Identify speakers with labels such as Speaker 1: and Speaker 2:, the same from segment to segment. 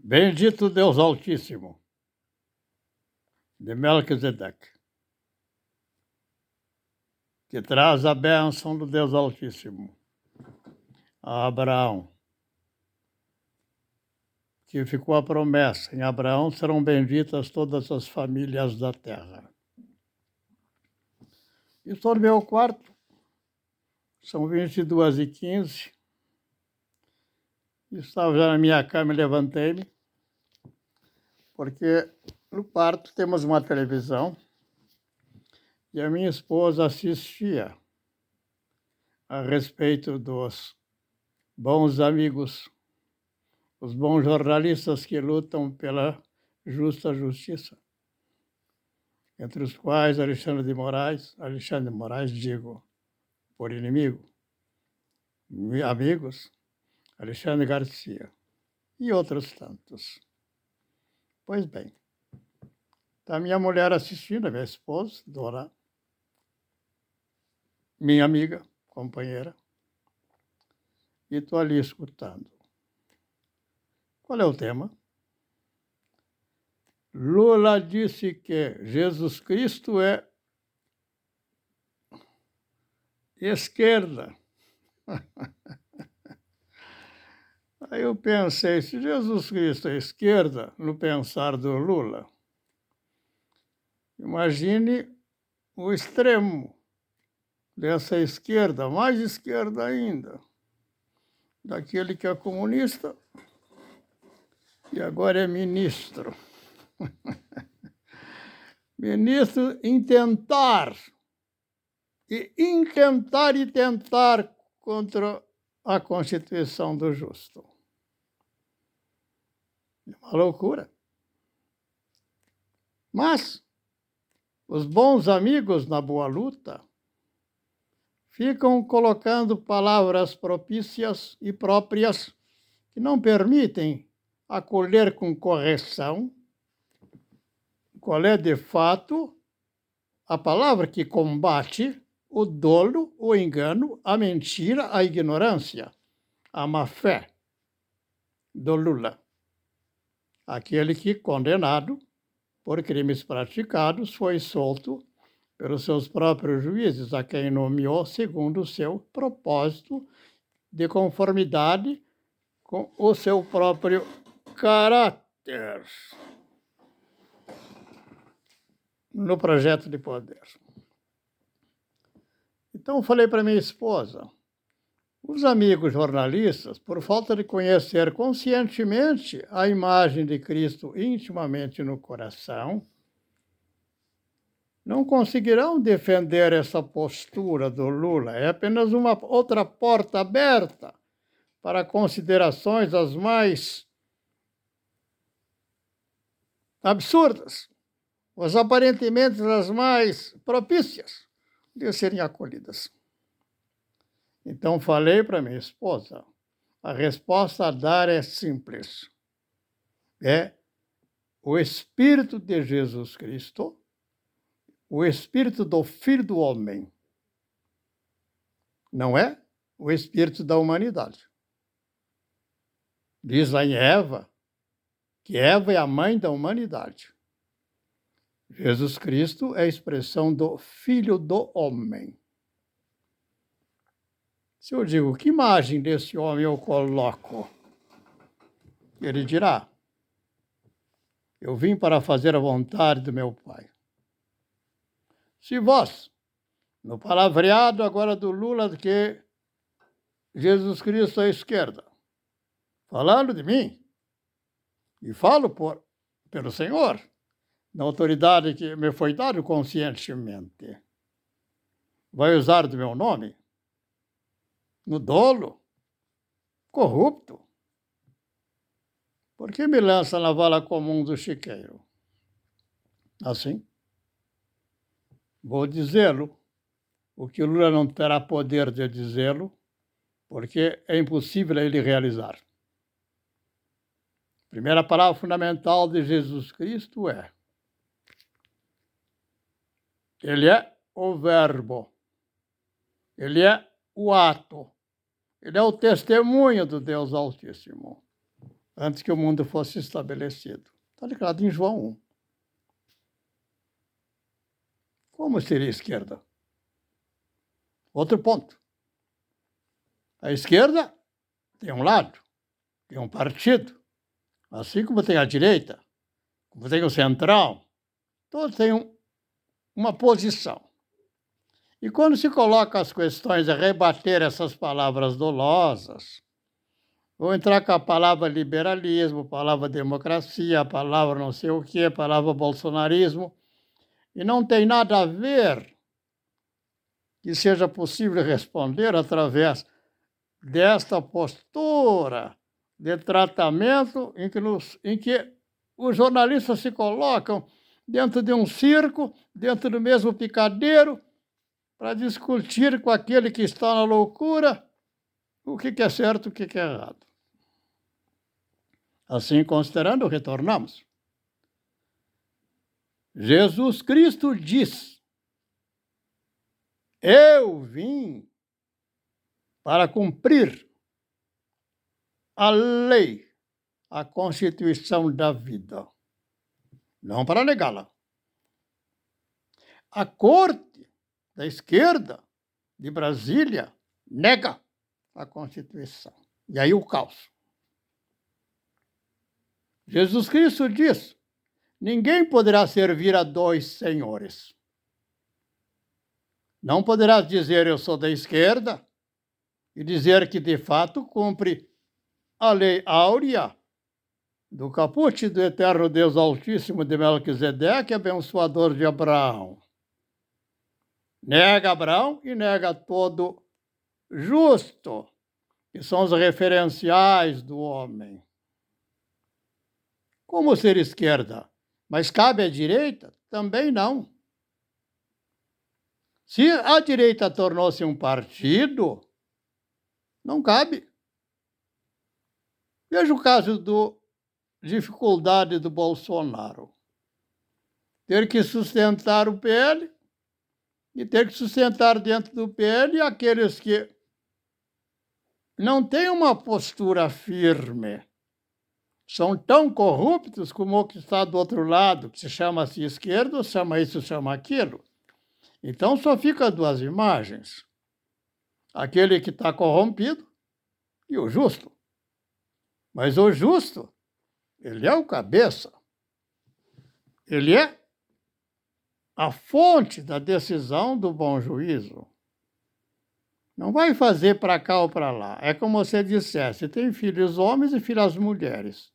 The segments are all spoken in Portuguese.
Speaker 1: Bendito Deus Altíssimo, de Melquisedeque, que traz a bênção do Deus Altíssimo a Abraão, que ficou a promessa: em Abraão serão benditas todas as famílias da terra. Estou no meu quarto, são 22h15, estava já na minha cama e levantei-me, porque no quarto temos uma televisão e a minha esposa assistia a respeito dos bons amigos, os bons jornalistas que lutam pela justa justiça, entre os quais Alexandre de Moraes, digo, por inimigo, amigos, Alexandre Garcia e outros tantos. Pois bem, está minha mulher assistindo, a minha esposa, Dora, minha amiga, companheira, e estou ali escutando. Qual é o tema? Lula disse que Jesus Cristo é esquerda. Aí eu pensei, se Jesus Cristo é esquerda, no pensar do Lula, imagine o extremo dessa esquerda, mais esquerda ainda, daquele que é comunista e agora é ministro. Ministro em tentar contra a Constituição do Justo. É uma loucura. Mas os bons amigos na boa luta ficam colocando palavras propícias e próprias que não permitem acolher com correção qual é, de fato, a palavra que combate o dolo, o engano, a mentira, a ignorância, a má-fé do Lula. Aquele que, condenado por crimes praticados, foi solto pelos seus próprios juízes, a quem nomeou segundo o seu propósito, de conformidade com o seu próprio caráter no projeto de poder. Então, eu falei para minha esposa, os amigos jornalistas, por falta de conhecer conscientemente a imagem de Cristo intimamente no coração, não conseguirão defender essa postura do Lula. É apenas uma outra porta aberta para considerações as mais absurdas, as aparentemente as mais propícias de serem acolhidas. Então, falei para minha esposa, a resposta a dar é simples. É o Espírito de Jesus Cristo, o Espírito do Filho do Homem. Não é o Espírito da humanidade. Diz lá em Eva, que Eva é a mãe da humanidade. Jesus Cristo é a expressão do Filho do Homem. Se eu digo, que imagem desse homem eu coloco? Ele dirá, eu vim para fazer a vontade do meu Pai. Se vós, no palavreado agora do Lula, que Jesus Cristo é à esquerda, falando de mim, e falo pelo Senhor, na autoridade que me foi dada conscientemente, vai usar do meu nome? No dolo? Corrupto? Por que me lança na vala comum do chiqueiro? Assim, vou dizê-lo, o que o Lula não terá poder de dizê-lo, porque é impossível ele realizar. A primeira palavra fundamental de Jesus Cristo é: Ele é o Verbo, Ele é o ato, Ele é o testemunho do Deus Altíssimo. antes que o mundo fosse estabelecido. Está declarado em João 1. Como seria a esquerda? Outro ponto. A esquerda tem um lado, tem um partido, assim como tem a direita, como tem o central, todos têm uma posição. E quando se coloca as questões a rebater essas palavras dolosas, ou entrar com a palavra liberalismo, a palavra democracia, a palavra não sei o quê, a palavra bolsonarismo, e não tem nada a ver que seja possível responder através desta postura de tratamento em que os jornalistas se colocam dentro de um circo, dentro do mesmo picadeiro, para discutir com aquele que está na loucura o que é certo e o que é errado. Assim considerando, retornamos. Jesus Cristo diz: eu vim para cumprir a lei, a Constituição da vida, não para negá-la. A corte da esquerda de Brasília nega a Constituição. E aí o caos. Jesus Cristo diz: ninguém poderá servir a dois senhores. Não poderás dizer eu sou da esquerda e dizer que de fato cumpre a lei áurea do caput do eterno Deus Altíssimo de Melquisedeque, abençoador de Abraão. Nega Abraão e nega todo justo, que são os referenciais do homem. Como ser esquerda? Mas cabe à direita? Também não. Se a direita tornou-se um partido, não cabe. Veja o caso da dificuldade do Bolsonaro. Ter que sustentar o PL e ter que sustentar dentro do PL aqueles que não têm uma postura firme. São tão corruptos como o que está do outro lado, que se chama-se esquerda, chama isso, chama aquilo. Então só fica duas imagens. Aquele que está corrompido e o justo. Mas o justo, ele é o cabeça. Ele é a fonte da decisão do bom juízo. Não vai fazer para cá ou para lá. É como você dissesse, tem filhos homens e filhas mulheres.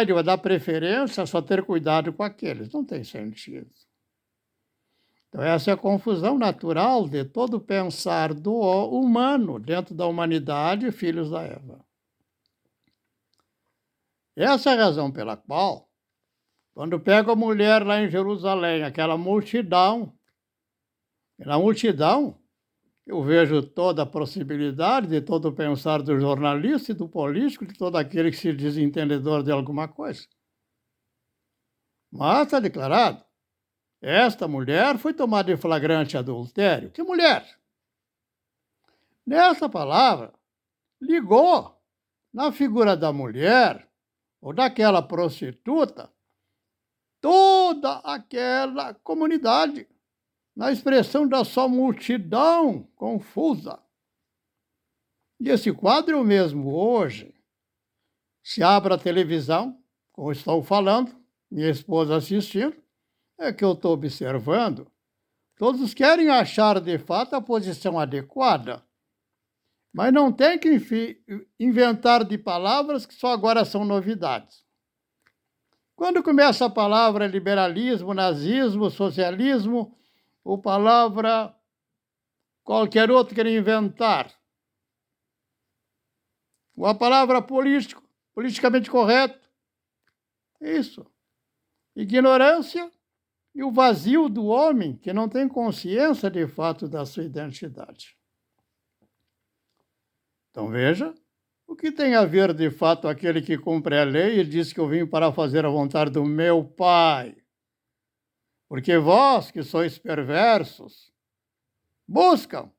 Speaker 1: Ele vai dar preferência a só ter cuidado com aqueles. Não tem sentido. Então, essa é a confusão natural de todo o pensar do humano dentro da humanidade, filhos da Eva. Essa é a razão pela qual, quando pega a mulher lá em Jerusalém, aquela multidão, na multidão, eu vejo toda a possibilidade de todo o pensar do jornalista e do político, de todo aquele que se diz entendedor de alguma coisa. Mas está declarado, esta mulher foi tomada em flagrante adultério. Que mulher? Nessa palavra, ligou na figura da mulher ou daquela prostituta toda aquela comunidade, na expressão da sua multidão confusa. E esse quadro é o mesmo hoje. Se abre a televisão, como estou falando, minha esposa assistindo, é que eu estou observando. Todos querem achar de fato a posição adequada, mas não tem que inventar de palavras que só agora são novidades. Quando começa a palavra liberalismo, nazismo, socialismo, ou palavra qualquer outra quer inventar, ou a palavra político, politicamente correto, isso. Ignorância e o vazio do homem que não tem consciência de fato da sua identidade. Então veja, o que tem a ver de fato aquele que cumpre a lei e diz que eu vim para fazer a vontade do meu Pai? Porque vós, que sois perversos, buscam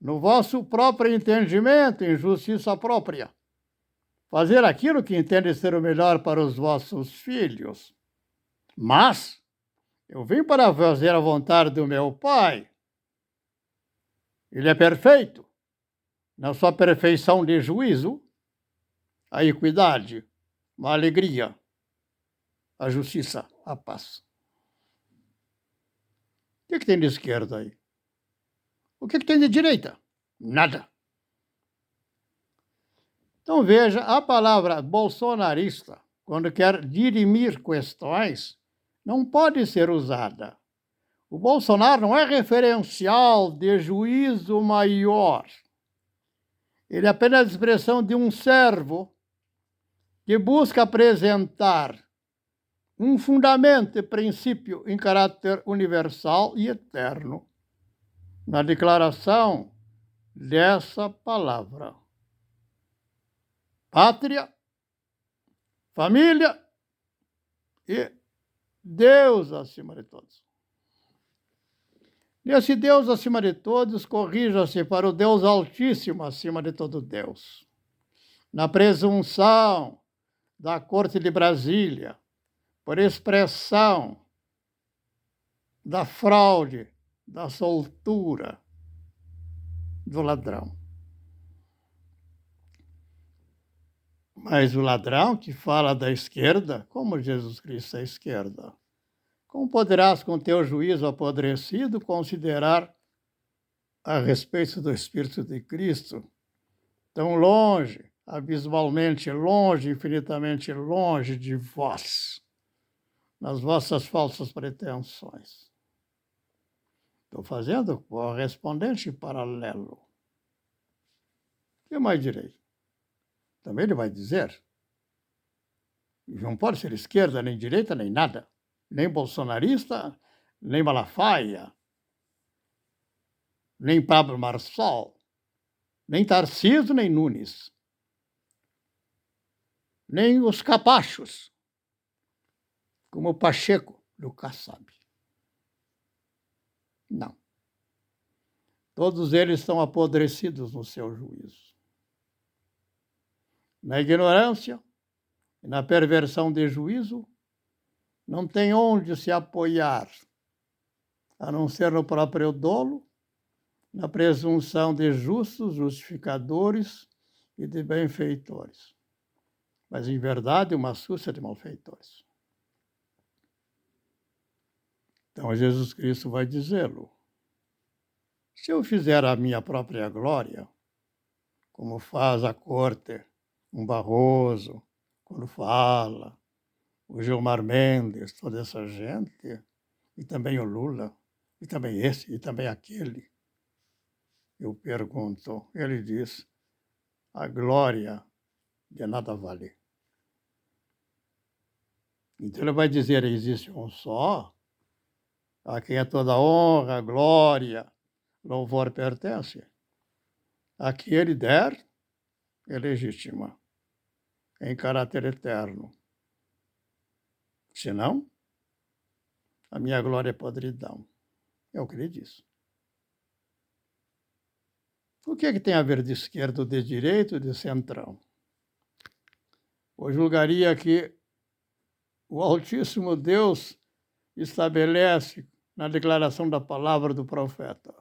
Speaker 1: no vosso próprio entendimento, em justiça própria. fazer aquilo que entende ser o melhor para os vossos filhos. Mas eu vim para fazer a vontade do meu Pai. Ele é perfeito. Na sua perfeição de juízo, a equidade, a alegria, a justiça, a paz. O que tem de esquerda aí? O que tem de direita? Nada. Então veja, a palavra bolsonarista, quando quer dirimir questões, não pode ser usada. O Bolsonaro não é referencial de juízo maior. Ele é apenas a expressão de um servo que busca apresentar um fundamento e princípio em caráter universal e eterno na declaração dessa palavra. Pátria, família e Deus acima de todos. Nesse Deus acima de todos, corrija-se para o Deus Altíssimo acima de todo Deus. Na presunção da Corte de Brasília, por expressão da fraude, da soltura, do ladrão. Mas o ladrão que fala da esquerda, como Jesus Cristo é a esquerda, como poderás com teu juízo apodrecido considerar a respeito do Espírito de Cristo, tão longe, abismalmente longe, infinitamente longe de vós, nas vossas falsas pretensões? Estou fazendo o correspondente paralelo. O que mais direi? Também ele vai dizer, não pode ser esquerda, nem direita, nem nada, nem bolsonarista, nem Malafaia, nem Pablo Marçal, nem Tarcísio, nem Nunes, nem os capachos, como o Pacheco do Kassab. Não. Todos eles estão apodrecidos no seu juízo. Na ignorância e na perversão de juízo, não tem onde se apoiar, a não ser no próprio dolo, na presunção de justos, justificadores e de benfeitores. Mas, em verdade, uma súcia de malfeitores. Então, Jesus Cristo vai dizê-lo. Se eu fizer a minha própria glória, como faz a corte, um Barroso, quando fala, o Gilmar Mendes, toda essa gente, e também o Lula, e também esse, e também aquele. Eu pergunto, ele diz, a glória de nada vale. Então ele vai dizer, existe um só, a quem é toda honra, glória, louvor pertence. A que ele der, é legítima, em caráter eterno. Senão, a minha glória é podridão. É o que ele diz. O que é que tem a ver de esquerda, de direita, de centrão? Eu julgaria que o Altíssimo Deus estabelece na declaração da palavra do profeta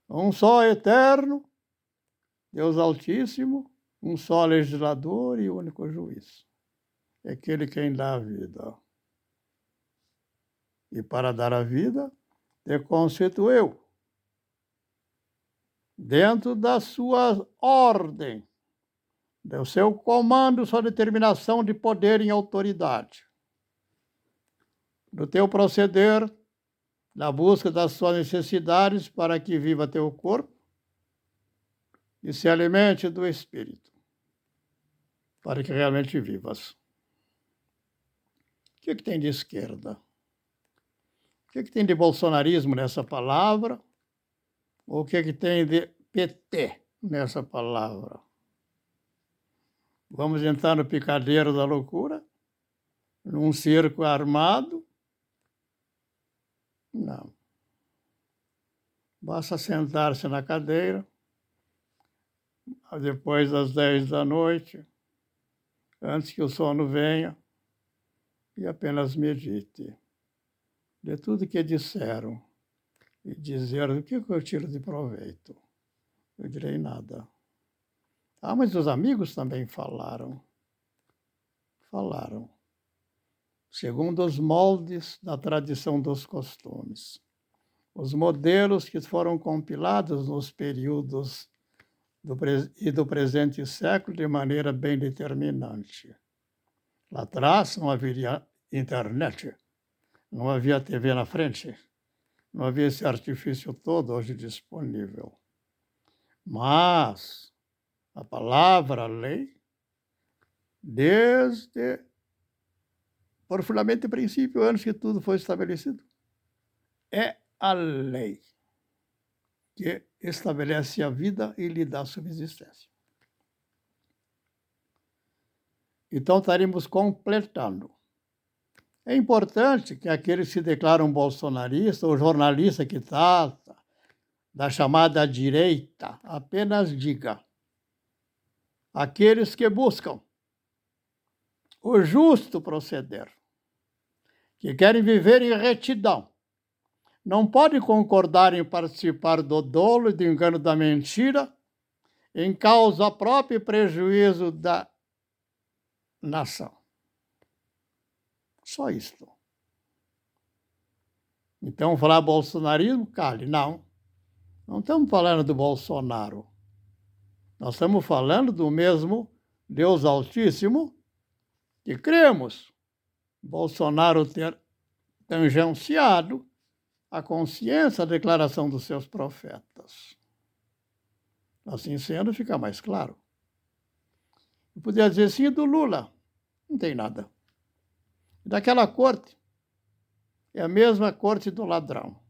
Speaker 1: um só eterno, Deus Altíssimo, um só legislador e único juiz. É aquele quem dá a vida. E para dar a vida, te constituiu dentro da sua ordem, do seu comando, sua determinação de poder e autoridade, do teu proceder, na busca das suas necessidades para que viva teu corpo e se alimente do Espírito, para que realmente vivas. O que tem de esquerda? O que tem de bolsonarismo nessa palavra? Ou o que tem de PT nessa palavra? Vamos entrar no picadeiro da loucura? Num circo armado? Não. Basta sentar-se na cadeira, depois das 10 da noite, antes que o sono venha, e apenas medite de tudo que disseram e dizer o que eu tiro de proveito. Eu direi nada. Ah, mas os amigos também falaram. Falaram, segundo os moldes da tradição dos costumes. Os modelos que foram compilados nos períodos do presente século de maneira bem determinante. Lá atrás não havia internet, não havia TV na frente, não havia esse artifício todo hoje disponível. Mas a palavra a lei, desde por fundamento e princípio, antes que tudo foi estabelecido, é a lei que estabelece a vida e lhe dá subsistência. Então, estaremos completando. É importante que aqueles que se declaram bolsonaristas, ou jornalista que trata da chamada direita, apenas diga: aqueles que buscam o justo proceder, que querem viver em retidão, não podem concordar em participar do dolo e do engano da mentira, em causa própria e prejuízo da nação. Só isto. Então, falar bolsonarismo, cale. Não estamos falando do Bolsonaro. Nós estamos falando do mesmo Deus Altíssimo que cremos. Bolsonaro ter tangenciado a consciência, a declaração dos seus profetas. Assim sendo, fica mais claro. Eu podia dizer sim do Lula. Não tem nada. Daquela corte, é a mesma corte do ladrão.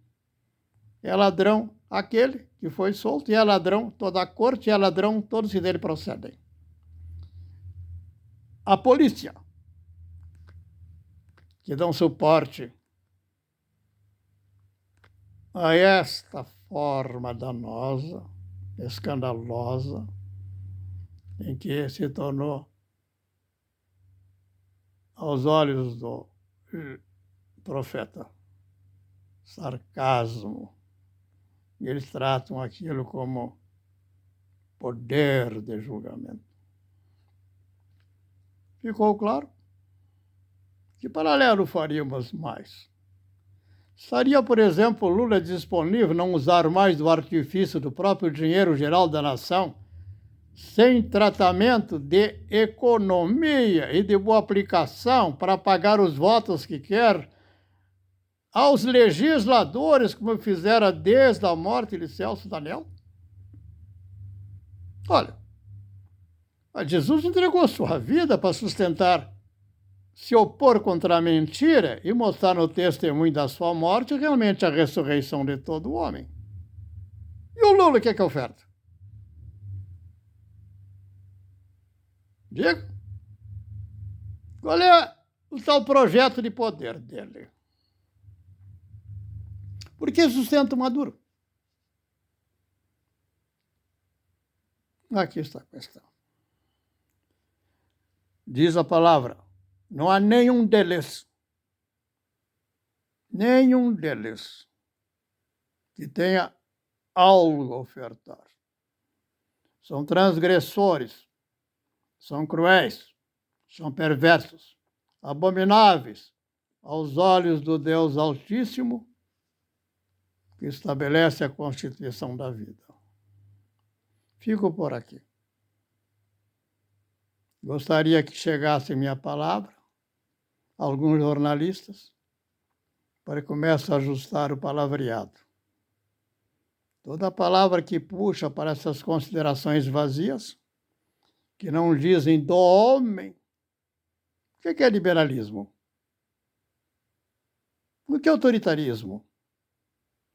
Speaker 1: É ladrão aquele que foi solto, e é ladrão toda a corte, e é ladrão todos que dele procedem. A polícia, que dão suporte a esta forma danosa, escandalosa, em que se tornou, aos olhos do profeta, sarcasmo. E eles tratam aquilo como poder de julgamento. Ficou claro? Que paralelo faríamos mais? Estaria, por exemplo, Lula disponível a não usar mais do artifício do próprio dinheiro geral da nação, sem tratamento de economia e de boa aplicação para pagar os votos que quer aos legisladores, como fizera desde a morte de Celso Daniel? Olha, Jesus entregou a sua vida para sustentar, se opor contra a mentira e mostrar no testemunho da sua morte realmente a ressurreição de todo homem. E o Lula, o que é que oferta? Diga. Qual é o tal projeto de poder dele? Por que sustenta o Maduro? Aqui está a questão. Diz a palavra, não há nenhum deles que tenha algo a ofertar. São transgressores, são cruéis, são perversos, abomináveis aos olhos do Deus Altíssimo, que estabelece a constituição da vida. Fico por aqui. Gostaria que chegasse minha palavra, alguns jornalistas, para que comece a ajustar o palavreado. Toda palavra que puxa para essas considerações vazias, que não dizem do homem. O que é liberalismo? O que é autoritarismo?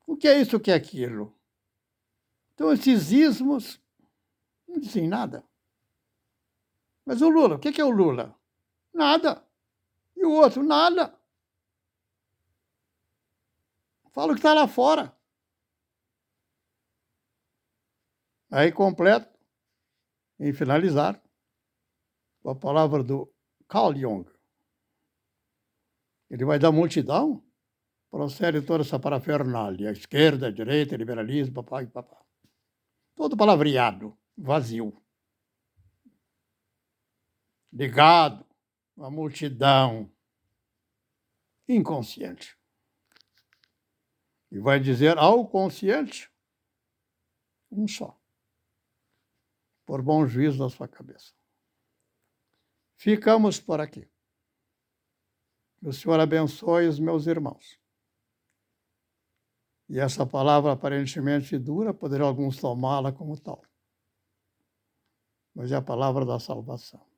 Speaker 1: O que é isso, o que é aquilo? Então, esses ismos não dizem nada. Mas o Lula, o que é o Lula? Nada. E o outro, nada. Fala o que está lá fora. Aí completo, em finalizar, com a palavra do Carl Jung. Ele vai dar multidão, procede toda essa parafernália, a esquerda, a direita, liberalismo, papá e papá. Todo palavreado, vazio. Ligado à multidão inconsciente. E vai dizer ao consciente um só, por bom juízo da sua cabeça. Ficamos por aqui. O Senhor abençoe os meus irmãos. E essa palavra aparentemente dura, poderão alguns tomá-la como tal. Mas é a palavra da salvação.